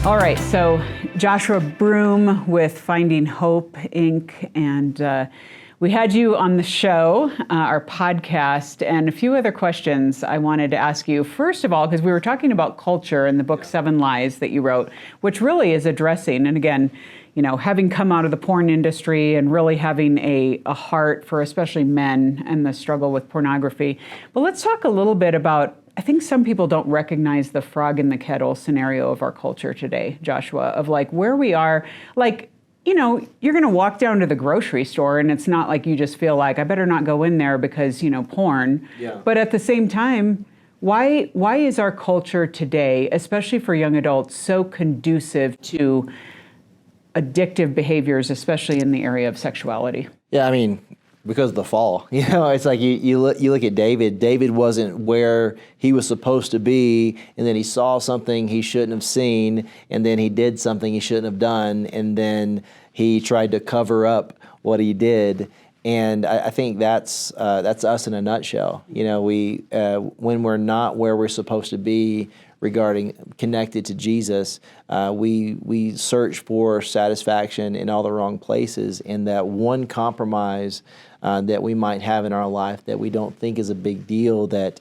All right, so Joshua Broome with Finding Hope, Inc., and we had you on the show, our podcast, and a few other questions I wanted to ask you. First of all, because we were talking about culture in the book 7 Lies that you wrote, which really is addressing, and again, you know, having come out of the porn industry and really having a heart for especially men and the struggle with pornography. But let's talk a little bit about, I think some people don't recognize the frog in the kettle scenario of our culture today, Joshua, of like where we are, like, you know, you're going to walk down to the grocery store and it's not like you just feel like, I better not go in there because, you know, porn. Yeah. But at the same time, why is our culture today, especially for young adults, so conducive to addictive behaviors, especially in the area of sexuality? Yeah, I mean, because of the fall. You know, it's like you look at David. David wasn't where he was supposed to be, and then he saw something he shouldn't have seen, and then he did something he shouldn't have done, and then he tried to cover up what he did. And I think that's us in a nutshell. You know, we when we're not where we're supposed to be regarding connected to Jesus, we search for satisfaction in all the wrong places, and that one compromise that we might have in our life that we don't think is a big deal, that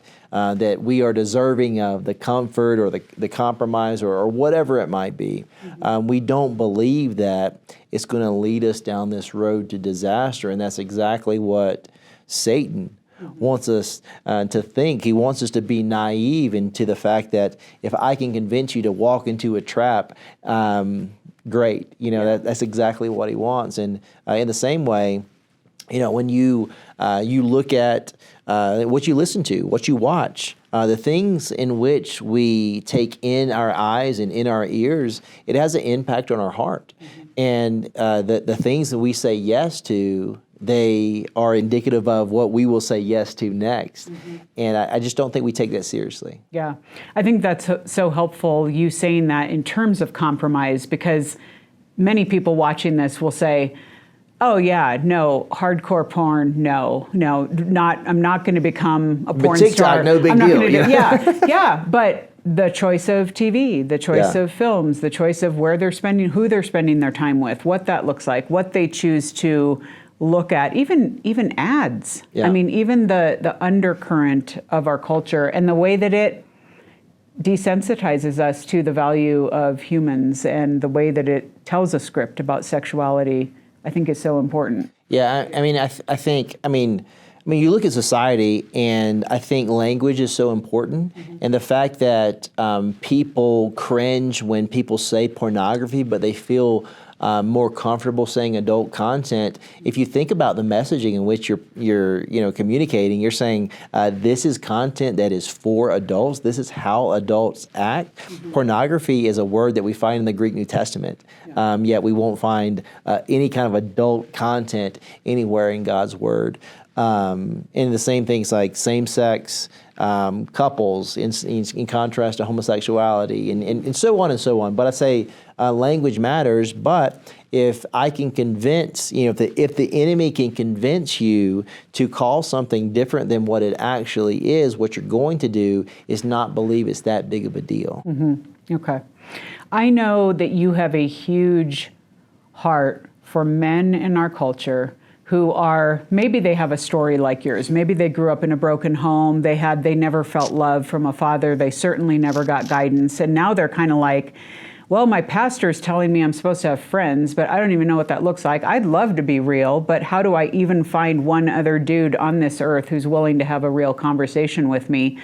we are deserving of the comfort or the compromise or whatever it might be. Mm-hmm. We don't believe that it's going to lead us down this road to disaster, and that's exactly what Satan wants us to think. He wants us to be naive into the fact that if I can convince you to walk into a trap, great. You know, that's exactly what he wants. And in the same way, you know, when you look at what you listen to, what you watch, the things in which we take in our eyes and in our ears, it has an impact on our heart. Mm-hmm. And the things that we say yes to, they are indicative of what we will say yes to next. Mm-hmm. And I just don't think we take that seriously. Yeah, I think that's so helpful, you saying that in terms of compromise, because many people watching this will say, oh yeah, no, hardcore porn, no, I'm not going to become a porn TikTok, star. No big deal. Yeah, but the choice of TV, the choice of films, the choice of where they're spending, who they're spending their time with, what that looks like, what they choose to look at, even ads. Yeah. I mean, even the undercurrent of our culture and the way that it desensitizes us to the value of humans and the way that it tells a script about sexuality, I think is so important. Yeah, I mean, I think, you look at society, and I think language is so important. Mm-hmm. And the fact that people cringe when people say pornography, but they feel more comfortable saying adult content. If you think about the messaging in which you're communicating, you're saying this is content that is for adults. This is how adults act. Mm-hmm. Pornography is a word that we find in the Greek New Testament, yet we won't find any kind of adult content anywhere in God's Word. And the same things like same-sex couples in contrast to homosexuality and so on and so on. But I say language matters, but if I can convince, if the enemy can convince you to call something different than what it actually is, what you're going to do is not believe it's that big of a deal. Mm-hmm. Okay. I know that you have a huge heart for men in our culture who are, maybe they have a story like yours. Maybe they grew up in a broken home. They never felt love from a father. They certainly never got guidance. And now they're kind of like, well, my pastor's telling me I'm supposed to have friends, but I don't even know what that looks like. I'd love to be real, but how do I even find one other dude on this earth who's willing to have a real conversation with me?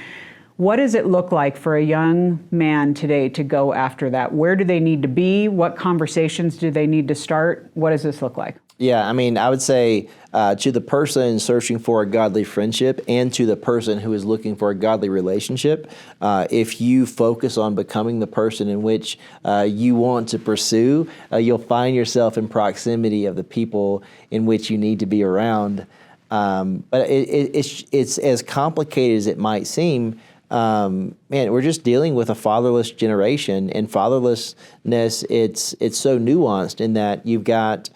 What does it look like for a young man today to go after that? Where do they need to be? What conversations do they need to start? What does this look like? Yeah, I would say to the person searching for a godly friendship and to the person who is looking for a godly relationship, if you focus on becoming the person in which you want to pursue, you'll find yourself in proximity of the people in which you need to be around. But it's as complicated as it might seem. We're just dealing with a fatherless generation, and fatherlessness, it's so nuanced in that you've got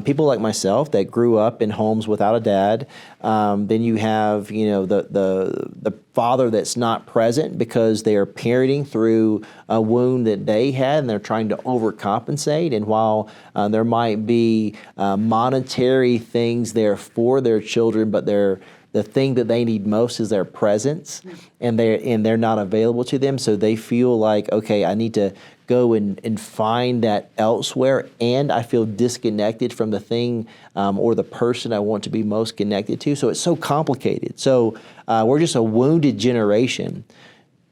people like myself that grew up in homes without a dad. Then you have, the father that's not present because they are parenting through a wound that they had, and they're trying to overcompensate. And while there might be monetary things there for their children, but the thing that they need most is their presence, and they're not available to them. So they feel like, okay, I need to go and find that elsewhere, and I feel disconnected from the thing or the person I want to be most connected to. So it's so complicated. So we're just a wounded generation,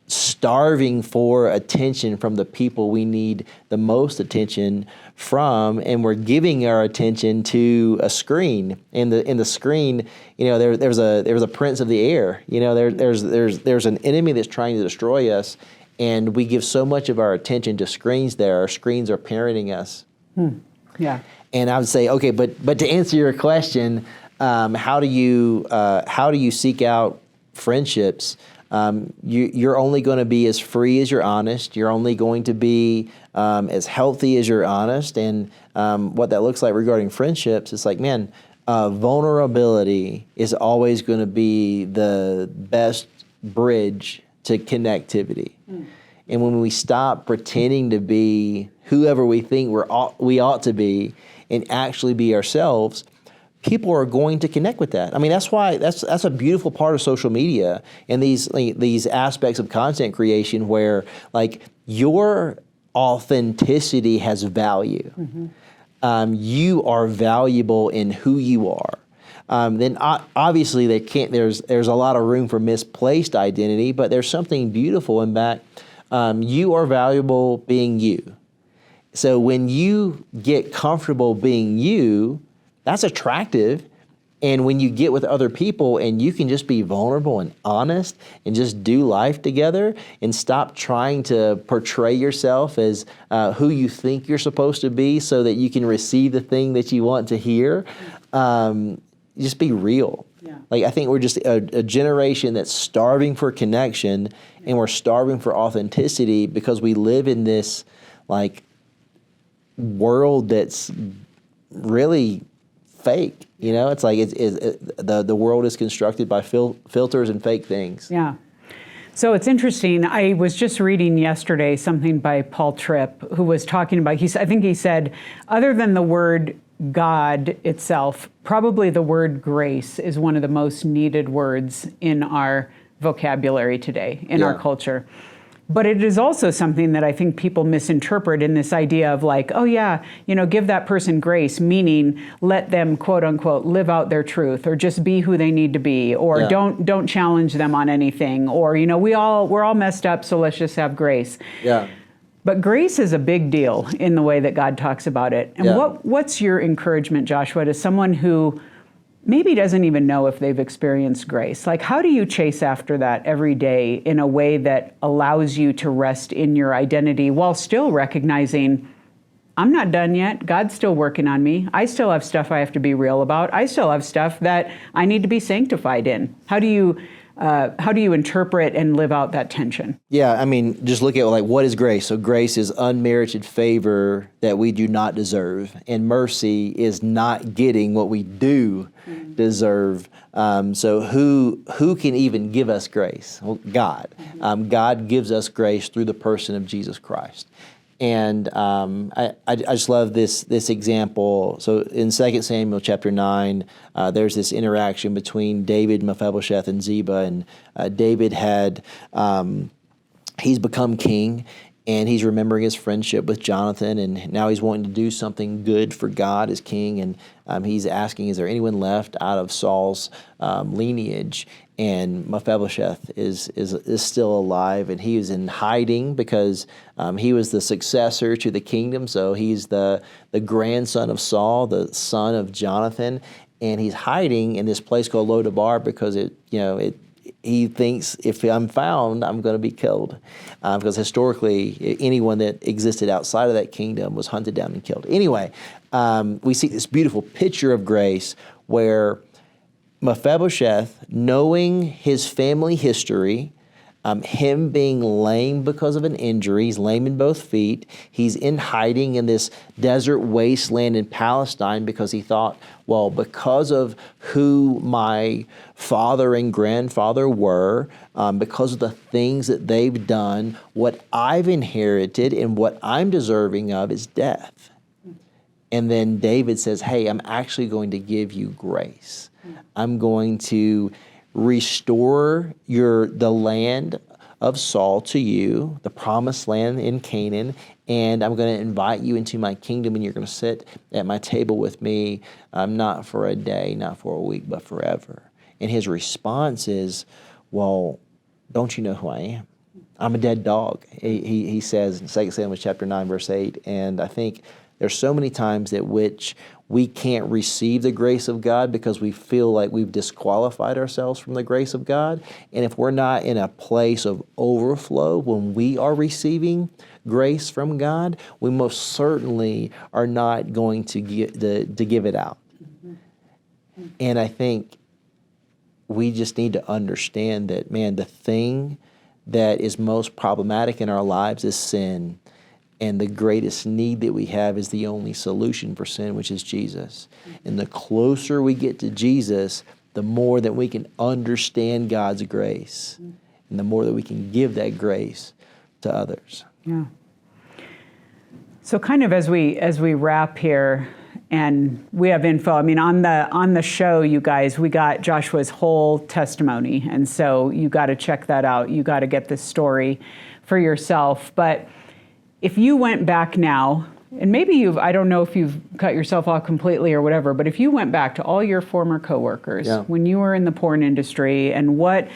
starving for attention from the people we need the most attention from, and we're giving our attention to a screen. In the screen, there's a prince of the air. There's an enemy that's trying to destroy us, and we give so much of our attention to screens. Our screens are parenting us. Yeah. And I would say, okay, but to answer your question, how do you seek out friendships? You're only going to be as free as you're honest. You're only going to be as healthy as you're honest. And what that looks like regarding friendships, it's like, man, vulnerability is always going to be the best bridge to connectivity. And when we stop pretending to be whoever we think we ought to be and actually be ourselves, people are going to connect with that. I mean, that's why that's a beautiful part of social media and these aspects of content creation where like your authenticity has value. You are valuable in who you are. Then obviously there's a lot of room for misplaced identity, but there's something beautiful in that you are valuable being you. So when you get comfortable being you, that's attractive. And when you get with other people and you can just be vulnerable and honest and just do life together and stop trying to portray yourself as who you think you're supposed to be so that you can receive the thing that you want to hear, just be real. Yeah. Like I think we're just a generation that's starving for connection, and we're starving for authenticity because we live in this like world that's really fake. It's like the world is constructed by filters and fake things. Yeah. So it's interesting. I was just reading yesterday something by Paul Tripp, who was talking about, I think he said, other than the word God itself, probably the word grace is one of the most needed words in our vocabulary today, in our culture. But it is also something that I think people misinterpret in this idea of like, oh yeah, give that person grace, meaning let them quote unquote live out their truth, or just be who they need to be, or don't challenge them on anything, or we're all messed up, so let's just have grace. Yeah. But grace is a big deal in the way that God talks about it. And what's your encouragement, Joshua, to someone who maybe doesn't even know if they've experienced grace? Like, how do you chase after that every day in a way that allows you to rest in your identity while still recognizing, I'm not done yet. God's still working on me. I still have stuff I have to be real about. I still have stuff that I need to be sanctified in. How do you interpret and live out that tension? Yeah, I mean, just look at like what is grace? So grace is unmerited favor that we do not deserve, and mercy is not getting what we do deserve. So who can even give us grace? Well, God. God gives us grace through the person of Jesus Christ. And I just love this example. So in 2 Samuel chapter 9, there's this interaction between David, Mephibosheth, and Ziba. And David he's become king, and he's remembering his friendship with Jonathan, and now he's wanting to do something good for God as king. And he's asking, is there anyone left out of Saul's lineage? And Mephibosheth is still alive, and he is in hiding because he was the successor to the kingdom. So he's the grandson of Saul, the son of Jonathan, and he's hiding in this place called Lodabar because he thinks if I'm found, I'm going to be killed. Because historically, anyone that existed outside of that kingdom was hunted down and killed. Anyway, we see this beautiful picture of grace where Mephibosheth, knowing his family history, him being lame because of an injury. He's lame in both feet. He's in hiding in this desert wasteland in Palestine because he thought, well, because of who my father and grandfather were, because of the things that they've done, what I've inherited and what I'm deserving of is death. And then David says, hey, I'm actually going to give you grace. I'm going to restore the land of Saul to you, the promised land in Canaan, and I'm going to invite you into my kingdom, and you're going to sit at my table with me, not for a day, not for a week, but forever. And his response is, well, don't you know who I am? I'm a dead dog. He says in 2 Samuel chapter 9, verse 8, and I think there's so many times at which we can't receive the grace of God because we feel like we've disqualified ourselves from the grace of God. And if we're not in a place of overflow when we are receiving grace from God, we most certainly are not going to give it out. And I think we just need to understand that, man, the thing that is most problematic in our lives is sin. And the greatest need that we have is the only solution for sin, which is Jesus. And the closer we get to Jesus, the more that we can understand God's grace, and the more that we can give that grace to others. Yeah. So kind of as we wrap here, and we have info. I mean, on the show, you guys, we got Joshua's whole testimony, and so you got to check that out. You got to get this story for yourself. But if you went back now, and maybe I don't know if you've cut yourself off completely or whatever, but if you went back to all your former coworkers when you were in the porn industry, and what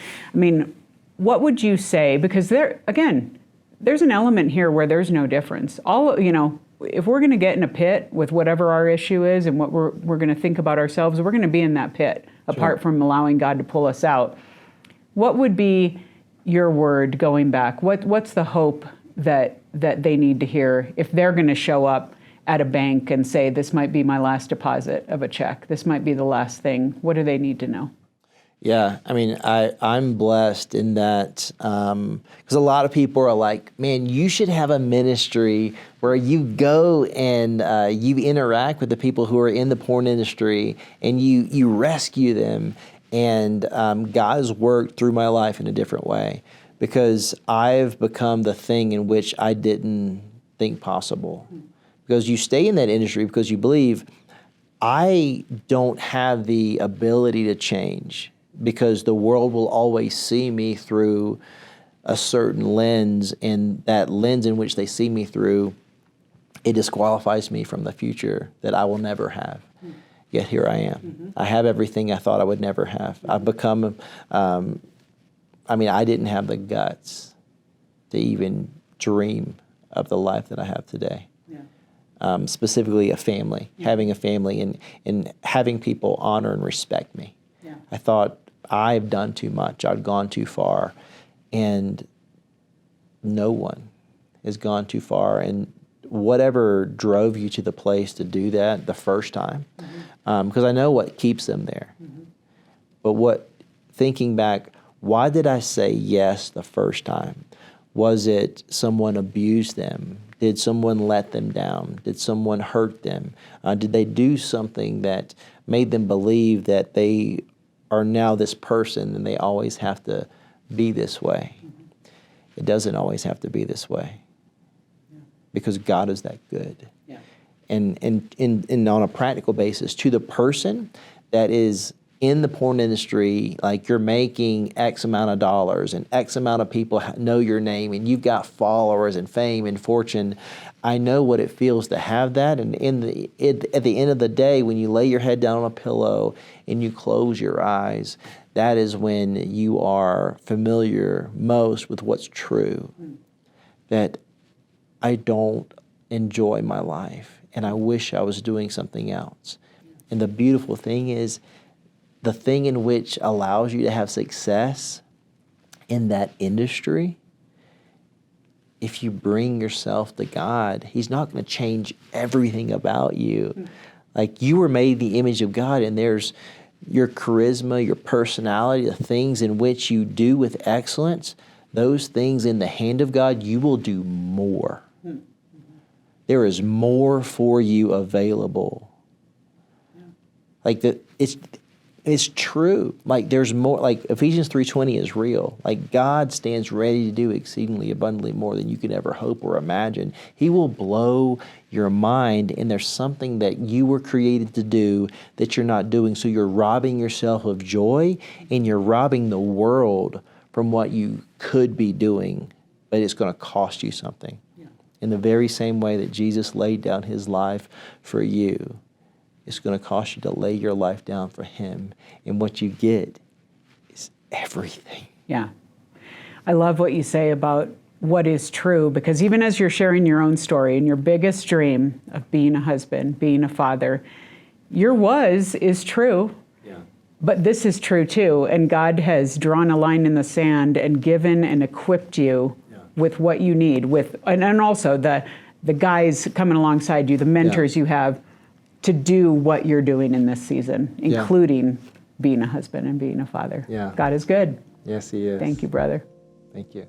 would you say? Because there's an element here where there's no difference. If we're going to get in a pit with whatever our issue is and what we're going to think about ourselves, we're going to be in that pit, apart from allowing God to pull us out. What would be your word going back? What's the hope that they need to hear if they're going to show up at a bank and say, this might be my last deposit of a check, this might be the last thing? What do they need to know? Yeah, I mean, I'm blessed in that because a lot of people are like, man, you should have a ministry where you go and you interact with the people who are in the porn industry and you rescue them. And God has worked through my life in a different way, because I've become the thing in which I didn't think possible. Because you stay in that industry because you believe, I don't have the ability to change, because the world will always see me through a certain lens, and that lens in which they see me through, it disqualifies me from the future that I will never have. Yet here I am. I have everything I thought I would never have. I've become... I didn't have the guts to even dream of the life that I have today. Yeah. Specifically a family, having a family and having people honor and respect me. Yeah. I thought I've done too much, I'd gone too far, and no one has gone too far. And whatever drove you to the place to do that the first time, because I know what keeps them there. But thinking back, why did I say yes the first time? Was it someone abused them? Did someone let them down? Did someone hurt them? Did they do something that made them believe that they are now this person and they always have to be this way? It doesn't always have to be this way, because God is that good. Yeah. And on a practical basis, to the person that is in the porn industry, like you're making X amount of dollars and X amount of people know your name and you've got followers and fame and fortune, I know what it feels to have that. And at the end of the day, when you lay your head down on a pillow and you close your eyes, that is when you are familiar most with what's true. That I don't enjoy my life and I wish I was doing something else. And the beautiful thing is, the thing in which allows you to have success in that industry, if you bring yourself to God, He's not going to change everything about you. Like, you were made in the image of God, and there's your charisma, your personality, the things in which you do with excellence, those things in the hand of God, you will do more. There is more for you available. Like it's true. Like there's more. Like Ephesians 3:20 is real. Like God stands ready to do exceedingly abundantly more than you could ever hope or imagine. He will blow your mind, and there's something that you were created to do that you're not doing. So you're robbing yourself of joy, and you're robbing the world from what you could be doing, but it's going to cost you something. In the very same way that Jesus laid down his life for you, it's going to cost you to lay your life down for him. And what you get is everything. Yeah. I love what you say about what is true, because even as you're sharing your own story and your biggest dream of being a husband, being a father, your was is true. Yeah. But this is true too. And God has drawn a line in the sand and given and equipped you with what you need, and also the guys coming alongside you, the mentors you have, to do what you're doing in this season, including being a husband and being a father. Yeah. God is good. Yes, he is. Thank you, brother. Thank you.